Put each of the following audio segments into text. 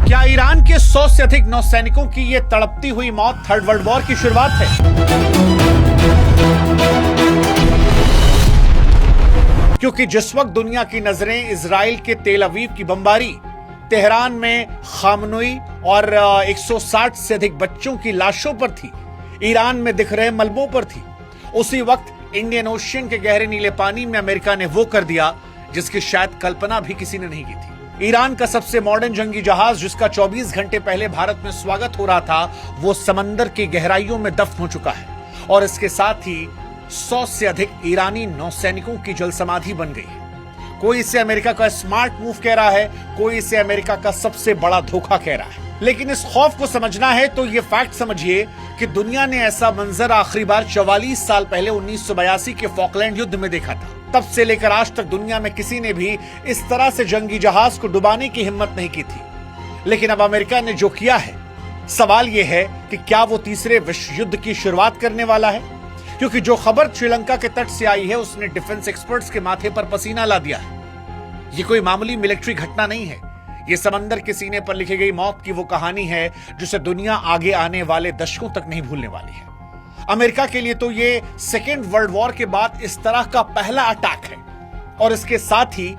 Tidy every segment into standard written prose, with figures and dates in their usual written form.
क्या ईरान के 100 से अधिक नौसैनिकों की ये तड़पती हुई मौत थर्ड वर्ल्ड वॉर की शुरुआत है? क्योंकि जिस वक्त दुनिया की नजरें इजराइल के तेल अवीव की बमबारी, तेहरान में खामनोई और 160 से अधिक बच्चों की लाशों पर थी, ईरान में दिख रहे मलबों पर थी, उसी वक्त इंडियन ओशियन के गहरे नीले पानी में अमेरिका ने वो कर दिया जिसकी शायद कल्पना भी किसी ने नहीं की थी। ईरान का सबसे मॉडर्न जंगी जहाज, जिसका 24 घंटे पहले भारत में स्वागत हो रहा था, वो समंदर की गहराइयों में दफन हो चुका है और इसके साथ ही 100 से अधिक ईरानी नौसैनिकों की जल समाधि बन गई है। कोई इसे अमेरिका का स्मार्ट मूव कह रहा है, कोई इसे अमेरिका का सबसे बड़ा धोखा कह रहा है। लेकिन इस खौफ को समझना है तो ये फैक्ट समझिए कि दुनिया ने ऐसा मंजर आखिरी बार 44 साल पहले 1982 के फॉकलैंड युद्ध में देखा था। तब से लेकर आज तक दुनिया में किसी ने भी इस तरह से जंगी जहाज को डुबाने की हिम्मत नहीं की थी। लेकिन अब अमेरिका ने जो किया है, सवाल यह है कि क्या वो तीसरे विश्व युद्ध की शुरुआत करने वाला है? क्योंकि जो खबर श्रीलंका के तट से आई है उसने डिफेंस एक्सपर्ट्स के माथे पर पसीना ला दिया है। ये कोई मामूली मिलिट्री घटना नहीं है, ये समंदर के सीने पर लिखी गई मौत की वो कहानी है जिसे दुनिया आगे आने वाले दशकों तक नहीं भूलने वाली है। अमेरिका के लिए तो ये सेकेंड वर्ल्ड वॉर के बाद इस तरह का पहला अटैक है और इसके साथ ही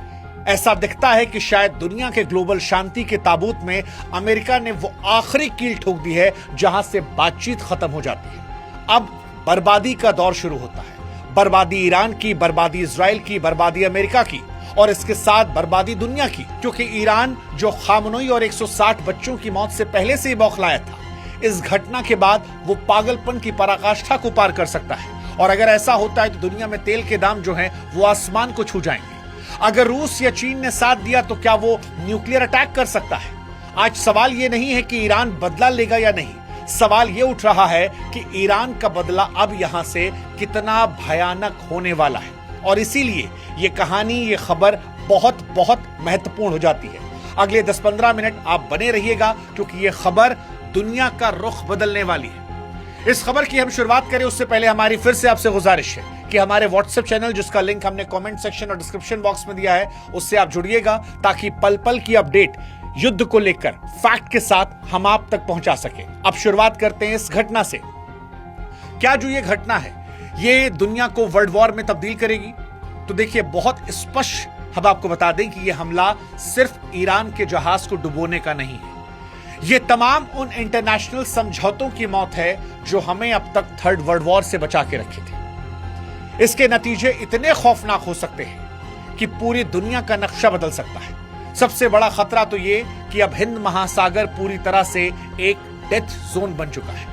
ऐसा दिखता है कि शायद दुनिया के ग्लोबल शांति के ताबूत में अमेरिका ने वो आखिरी कील ठोक दी है जहां से बातचीत खत्म हो जाती है। अब बर्बादी का दौर शुरू होता है। बर्बादी ईरान की, बर्बादी इजराइल की, बर्बादी अमेरिका की और इसके साथ बर्बादी दुनिया की, क्योंकि ईरान जो खामनोई और 160 बच्चों की मौत से पहले से ही बौखलाया था, इस घटना के बाद वो पागलपन की पराकाष्ठा को पार कर सकता है। और अगर ऐसा होता है तो दुनिया में तेल के दाम जो हैं वो आसमान को छू जाएंगे। अगर रूस या चीन ने साथ दिया तो क्या वो न्यूक्लियर अटैक कर सकता है? आज सवाल ये नहीं है कि ईरान बदला लेगा या नहीं, सवाल ये उठ रहा है कि ईरान का बदला अब यहां से कितना भयानक होने वाला है। और इसीलिए ये कहानी, ये खबर बहुत बहुत महत्वपूर्ण हो जाती है। अगले 10-15 मिनट आप बने रहिएगा क्योंकि ये खबर दुनिया का रुख बदलने वाली है। इस खबर की हम शुरुआत करें उससे पहले हमारी फिर से आपसे गुजारिश है कि हमारे व्हाट्सएप चैनल, जिसका लिंक हमने कमेंट सेक्शन और डिस्क्रिप्शन बॉक्स में दिया है, उससे आप जुड़िएगा ताकि पल पल की अपडेट युद्ध को लेकर फैक्ट के साथ हम आप तक पहुंचा सके। अब शुरुआत करते हैं इस घटना से। क्या जो ये घटना है ये दुनिया को वर्ल्ड वॉर में तब्दील करेगी? तो देखिए, बहुत स्पष्ट हम आपको बता दें कि यह हमला सिर्फ ईरान के जहाज को डुबोने का नहीं है, ये तमाम उन इंटरनेशनल समझौतों की मौत है जो हमें अब तक थर्ड वर्ल्ड वॉर से बचा के रखे थे। इसके नतीजे इतने खौफनाक हो सकते हैं कि पूरी दुनिया का नक्शा बदल सकता है। सबसे बड़ा खतरा तो ये कि अब हिंद महासागर पूरी तरह से एक डेथ जोन बन चुका है।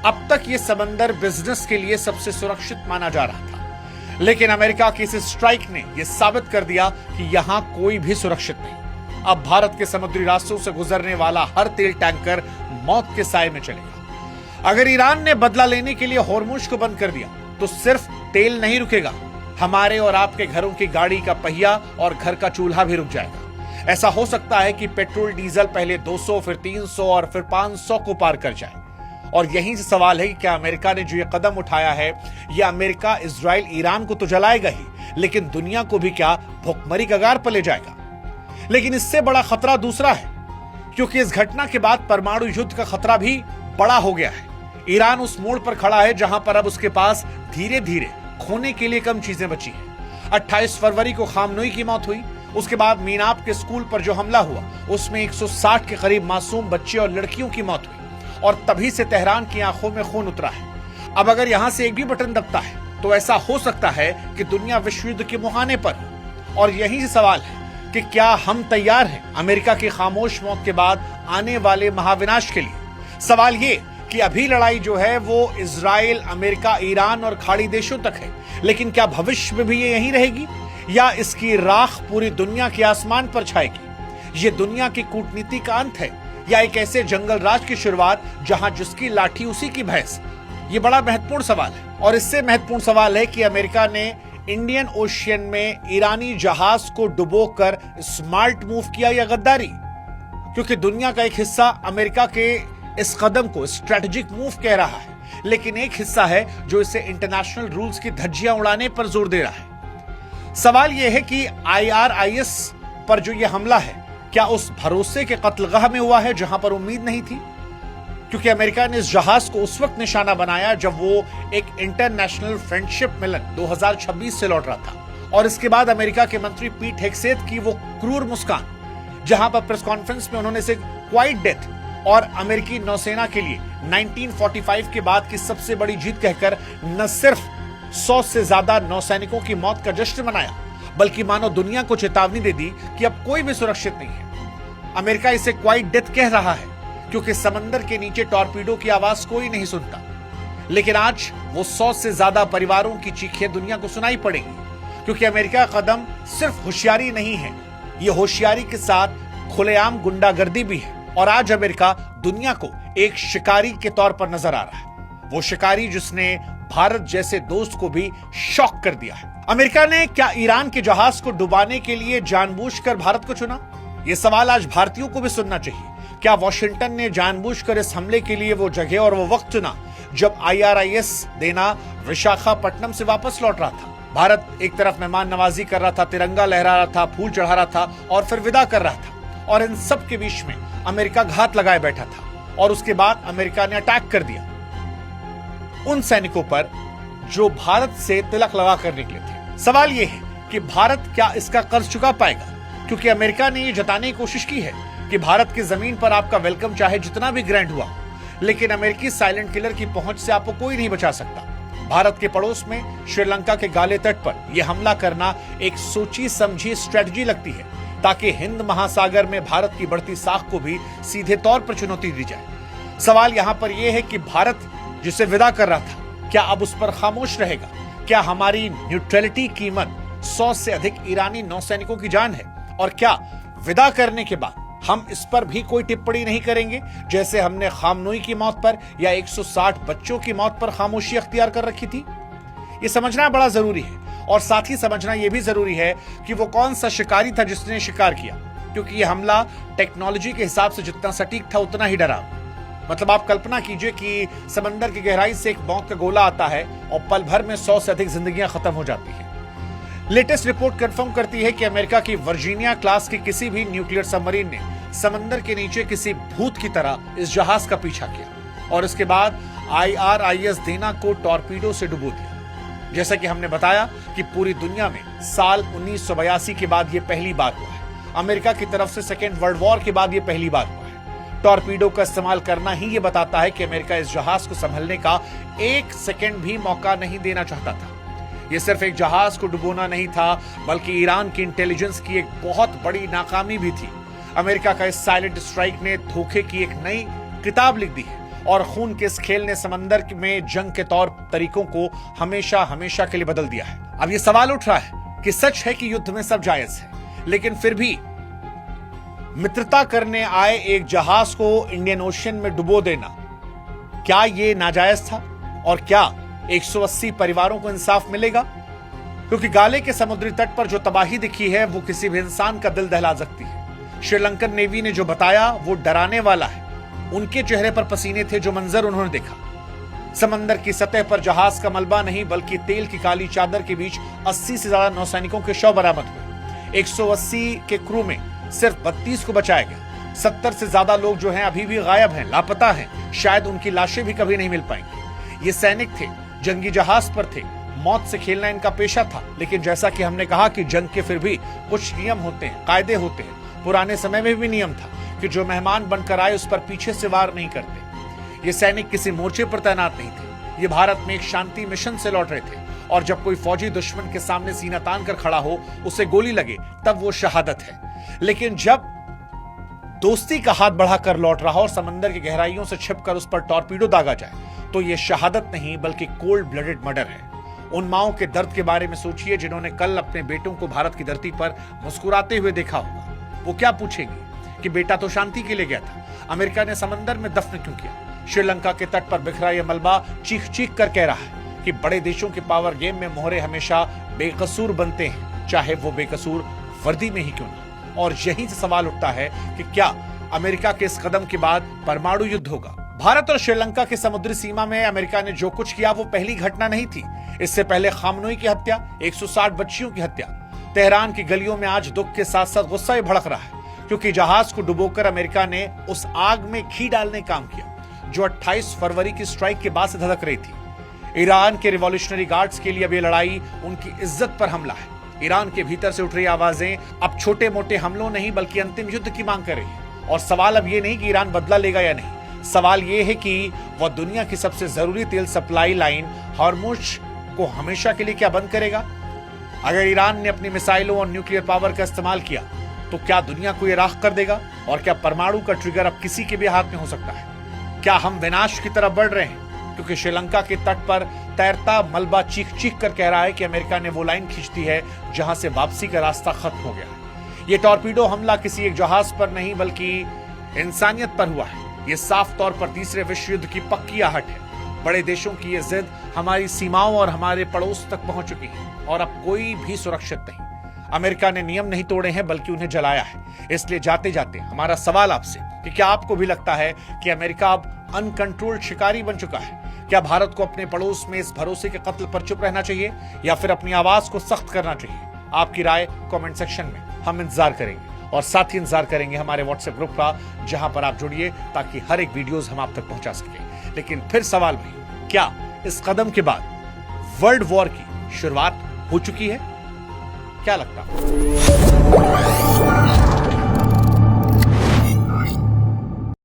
अब तक ये समंदर बिजनेस के लिए सबसे सुरक्षित माना जा रहा था, लेकिन अमेरिका की इस स्ट्राइक ने यह साबित कर दिया कि यहां कोई भी सुरक्षित नहीं। अब भारत के समुद्री रास्तों से गुजरने वाला हर तेल टैंकर मौत के साए में चलेगा। अगर ईरान ने बदला लेने के लिए होर्मुज को बंद कर दिया तो सिर्फ तेल नहीं रुकेगा, हमारे और आपके घरों की गाड़ी का पहिया और घर का चूल्हा भी रुक जाएगा। ऐसा हो सकता है कि पेट्रोल डीजल पहले 200, फिर 300 और फिर 500 को पार कर जाए। और यहीं से सवाल है कि क्या अमेरिका ने जो ये कदम उठाया है, यह अमेरिका इजराइल ईरान को तो जलाएगा ही, लेकिन दुनिया को भी क्या भुखमरी कगार पर ले जाएगा? लेकिन इससे बड़ा खतरा दूसरा है, क्योंकि इस घटना के बाद परमाणु युद्ध का खतरा भी बड़ा हो गया है। ईरान उस मोड़ पर खड़ा है जहां पर अब उसके पास धीरे धीरे खोने के लिए कम चीजें बची हैं। 28 फरवरी को खामनोई की मौत हुई, उसके बाद मीनाब के स्कूल पर जो हमला हुआ उसमें 160 के करीब मासूम बच्चे और लड़कियों की मौत हुई और तभी से तेहरान की आंखों में खून उतरा है। अब अगर यहां से एक भी बटन दबता है तो ऐसा हो सकता है कि दुनिया विश्व युद्ध के मुहाने पर हो। और यही से सवाल है कि क्या हम तैयार हैं अमेरिका की खामोश मौत के बाद आने वाले महाविनाश के लिए? सवाल ये कि अभी लड़ाई जो है वो इजराइल, अमेरिका, ईरान और खाड़ी देशों तक है, लेकिन क्या भविष्य में भी ये यहीं रहेगी या इसकी राख पूरी दुनिया के आसमान पर छाएगी? ये दुनिया की कूटनीति का अंत है या एक ऐसे जंगल राज की शुरुआत जहां जिसकी लाठी उसी की भैंस? ये बड़ा महत्वपूर्ण सवाल है। और इससे महत्वपूर्ण सवाल है कि अमेरिका ने इंडियन ओशियन में ईरानी जहाज को डुबोकर स्मार्ट मूव किया या गद्दारी? क्योंकि दुनिया का एक हिस्सा अमेरिका के इस कदम को स्ट्रेटेजिक मूव कह रहा है, लेकिन एक हिस्सा है जो इसे इंटरनेशनल रूल्स की धज्जियां उड़ाने पर जोर दे रहा है। सवाल यह है कि IRIS पर जो यह हमला है, क्या उस भरोसे के कत्लगाह में हुआ है जहां पर उम्मीद नहीं थी? क्योंकि अमेरिका ने इस जहाज को उस वक्त निशाना बनाया जब वो एक इंटरनेशनल फ्रेंडशिप मिलन 2026 से लौट रहा था। और इसके बाद अमेरिका के मंत्री पीट हेग्सेथ की वो क्रूर मुस्कान, जहां पर प्रेस कॉन्फ्रेंस में उन्होंने इसे क्वाइट डेथ और अमेरिकी नौसेना के लिए 1945 के बाद की सबसे बड़ी जीत कहकर न सिर्फ 100 से ज्यादा नौसैनिकों की मौत का जश्न मनाया, बल्कि मानो दुनिया को चेतावनी दे दी कि अब कोई भी सुरक्षित नहीं है। अमेरिका इसे क्वाइट डेथ कह रहा है क्योंकि समंदर के नीचे टॉर्पीडो की आवाज कोई नहीं सुनता। लेकिन आज वो 100 से ज्यादा परिवारों की चीखें दुनिया को सुनाई पड़ेंगी, क्योंकि अमेरिका का कदम सिर्फ होशियारी नहीं है, ये होशियारी के साथ खुलेआम गुंडागर्दी भी है। और आज अमेरिका दुनिया को एक शिकारी के तौर पर नजर आ रहा है, वो शिकारी जिसने भारत जैसे दोस्त को भी शॉक कर दिया है। अमेरिका ने क्या ईरान के जहाज को डुबाने के लिए जानबूझकर भारत को चुना? यह सवाल आज भारतीयों को भी सुनना चाहिए। क्या वॉशिंगटन ने जानबूझकर इस हमले के लिए वो जगह और वो वक्त चुना जब IRIS देना विशाखापट्टनम से वापस लौट रहा था? भारत एक तरफ मेहमान नवाजी कर रहा था, तिरंगा लहरा रहा था, फूल चढ़ा रहा था और फिर विदा कर रहा था, और इन सब के बीच में अमेरिका घात लगाए बैठा था। और उसके बाद अमेरिका ने अटैक कर दिया उन सैनिकों पर जो भारत से तिलक लगा कर निकले थे। सवाल यह है कि भारत क्या इसका कर्ज चुका पाएगा? क्योंकि अमेरिका ने यह जताने की कोशिश की है कि भारत की जमीन पर आपका वेलकम चाहे जितना भी ग्रैंड हुआ, लेकिन अमेरिकी साइलेंट किलर की पहुंच से आपको कोई नहीं बचा सकता। भारत के पड़ोस में श्रीलंका के गाले तट पर यह हमला करना एक सोची समझी स्ट्रेटजी लगती है, ताकि हिंद महासागर में भारत की बढ़ती साख को भी सीधे तौर पर चुनौती दी जाए। सवाल यहां पर यह है कि भारत जिसे विदा कर रहा था, क्या अब उस पर खामोश रहेगा? क्या हमारी न्यूट्रलिटी कीमत 100 से अधिक ईरानी नौसैनिकों की जान है? और क्या विदा करने के बाद हम इस पर भी कोई टिप्पणी नहीं करेंगे, जैसे हमने खामनोई की मौत पर या 160 बच्चों की मौत पर खामोशी अख्तियार कर रखी थी? यह समझना बड़ा जरूरी है, और साथ ही समझना यह भी जरूरी है कि वो कौन सा शिकारी था जिसने शिकार किया, क्योंकि यह हमला टेक्नोलॉजी के हिसाब से जितना सटीक था उतना ही डरावना। मतलब आप कल्पना कीजिए कि समंदर की गहराई से एक मौत का गोला आता है और पल भर में 100 से अधिक जिंदगियां खत्म हो जाती हैं। लेटेस्ट रिपोर्ट कंफर्म करती है कि अमेरिका की वर्जीनिया क्लास की किसी भी न्यूक्लियर सबमरीन ने समंदर के नीचे किसी भूत की तरह इस जहाज का पीछा किया और इसके बाद IRIS देना को टॉर्पीडो से डुबो दिया। जैसा कि हमने बताया कि पूरी दुनिया में साल 1982 के बाद यह पहली बार हुआ है। अमेरिका की तरफ से सेकेंड वर्ल्ड वॉर के बाद यह पहली बार हुआ है। टॉर्पीडो का इस्तेमाल करना ही यह बताता है कि अमेरिका इस जहाज को संभलने का एक सेकेंड भी मौका नहीं देना चाहता था। यह सिर्फ एक जहाज को डुबोना नहीं था, बल्कि ईरान की इंटेलिजेंस की एक बहुत बड़ी नाकामी भी थी। अमेरिका का इस साइलेंट स्ट्राइक ने धोखे की एक नई किताब लिख दी है और खून के इस खेल ने समंदर में जंग के तौर तरीकों को हमेशा हमेशा के लिए बदल दिया है। अब यह सवाल उठ रहा है कि सच है कि युद्ध में सब जायज है, लेकिन फिर भी मित्रता करने आए एक जहाज को इंडियन ओशन में डुबो देना, क्या यह नाजायज था? और क्या 180 परिवारों को इंसाफ मिलेगा? क्योंकि गाले के समुद्री तट पर जो तबाही दिखी है वो किसी भी इंसान का दिल दहला सकती है। श्रीलंकन नेवी ने जो बताया वो डराने वाला है। उनके चेहरे पर पसीने थे जो मंजर उन्होंने देखा। समंदर की सतह पर जहाज का मलबा नहीं बल्कि तेल की काली चादर के बीच 80 से ज्यादा नौसैनिकों के शव बरामद हुए। 180 के क्रू में सिर्फ 32 को बचाया गया। 70 से ज्यादा लोग जो हैं अभी भी गायब हैं, लापता हैं। शायद उनकी लाशें भी कभी नहीं मिल पाएंगी। ये सैनिक थे, जंगी जहाज पर थे, मौत से खेलना इनका पेशा था। लेकिन जैसा कि हमने कहा कि जंग के फिर भी कुछ नियम होते हैं, कायदे होते हैं। पुराने समय में भी नियम था कि जो मेहमान बनकर आए उस पर पीछे से वार नहीं करते। ये सैनिक किसी मोर्चे पर तैनात नहीं थे। ये भारत में एक शांति मिशन से लौट रहे थे, और जब कोई फौजी दुश्मन के सामने सीना तान कर खड़ा हो, उसे गोली लगे, तब वो शहादत है। लेकिन जब दोस्ती का हाथ बढ़ाकर लौट रहा और समंदर की गहराइयों से छिपकर उस पर टॉर्पीडो दागा जाए, तो यह शहादत नहीं बल्कि कोल्ड ब्लडेड मर्डर है। उन माओं के दर्द के बारे में सोचिए जिन्होंने कल अपने बेटों को भारत की धरती पर मुस्कुराते हुए देखा होगा। वो क्या पूछेंगे कि बेटा तो शांति के लिए गया था, अमेरिका ने समंदर में दफन क्यों किया? श्रीलंका के तट पर बिखरा यह मलबा चीख चीख कर कह रहा है कि बड़े देशों के पावर गेम में मोहरे हमेशा बेकसूर बनते हैं, चाहे वो बेकसूर वर्दी में ही क्यों ना। और यहीं से सवाल उठता है कि क्या अमेरिका के इस कदम के बाद परमाणु युद्ध होगा? भारत और श्रीलंका की समुद्री सीमा में अमेरिका ने जो कुछ किया वो पहली घटना नहीं थी। इससे पहले खामनोई की हत्या, 160 बच्चियों की हत्या। तेहरान की गलियों में आज दुख के साथ साथ गुस्सा भी भड़क रहा है, क्योंकि जहाज को डुबोकर अमेरिका ने उस आग में घी डालने काम किया जो 28 फरवरी की स्ट्राइक के बाद से धधक रही थी। ईरान के रिवॉल्यूशनरी गार्ड्स के लिए अब ये लड़ाई उनकी इज्जत पर हमला है। ईरान के भीतर से उठ रही आवाजें अब छोटे मोटे हमलों नहीं बल्कि अंतिम युद्ध की मांग कर रही है। और सवाल अब ये नहीं कि ईरान बदला लेगा या नहीं, सवाल ये है कि वह दुनिया की सबसे जरूरी तेल सप्लाई लाइन हॉर्मुज को हमेशा के लिए क्या बंद करेगा। अगर ईरान ने अपनी मिसाइलों और न्यूक्लियर पावर का इस्तेमाल किया तो क्या दुनिया को यह राख कर देगा? और क्या परमाणु का ट्रिगर अब किसी के भी हाथ में हो सकता है? क्या हम विनाश की तरफ बढ़ रहे हैं? क्योंकि श्रीलंका के तट पर तैरता मलबा चीख चीख कर कह रहा है कि अमेरिका ने वो लाइन खींच दी है जहां से वापसी का रास्ता खत्म हो गया है। ये टॉर्पीडो हमला किसी एक जहाज पर नहीं बल्कि इंसानियत पर हुआ है। ये साफ तौर पर तीसरे विश्व युद्ध की पक्की आहट है। बड़े देशों की ये जिद हमारी सीमाओं और हमारे पड़ोस तक पहुंच चुकी है और अब कोई भी सुरक्षित नहीं। अमेरिका ने नियम नहीं तोड़े हैं बल्कि उन्हें जलाया है। इसलिए जाते जाते हमारा सवाल आपसे कि क्या आपको भी लगता है कि अमेरिका अब अनकंट्रोल्ड शिकारी बन चुका है? क्या भारत को अपने पड़ोस में इस भरोसे के कत्ल पर चुप रहना चाहिए या फिर अपनी आवाज को सख्त करना चाहिए? आपकी राय कमेंट सेक्शन में हम इंतजार करेंगे और साथ ही इंतजार करेंगे हमारे व्हाट्सएप ग्रुप का, जहां पर आप जुड़िए ताकि हर एक वीडियोस हम आप तक पहुंचा सके। लेकिन फिर सवाल भी, क्या इस कदम के बाद वर्ल्ड वॉर की शुरुआत हो चुकी है? क्या लगता है?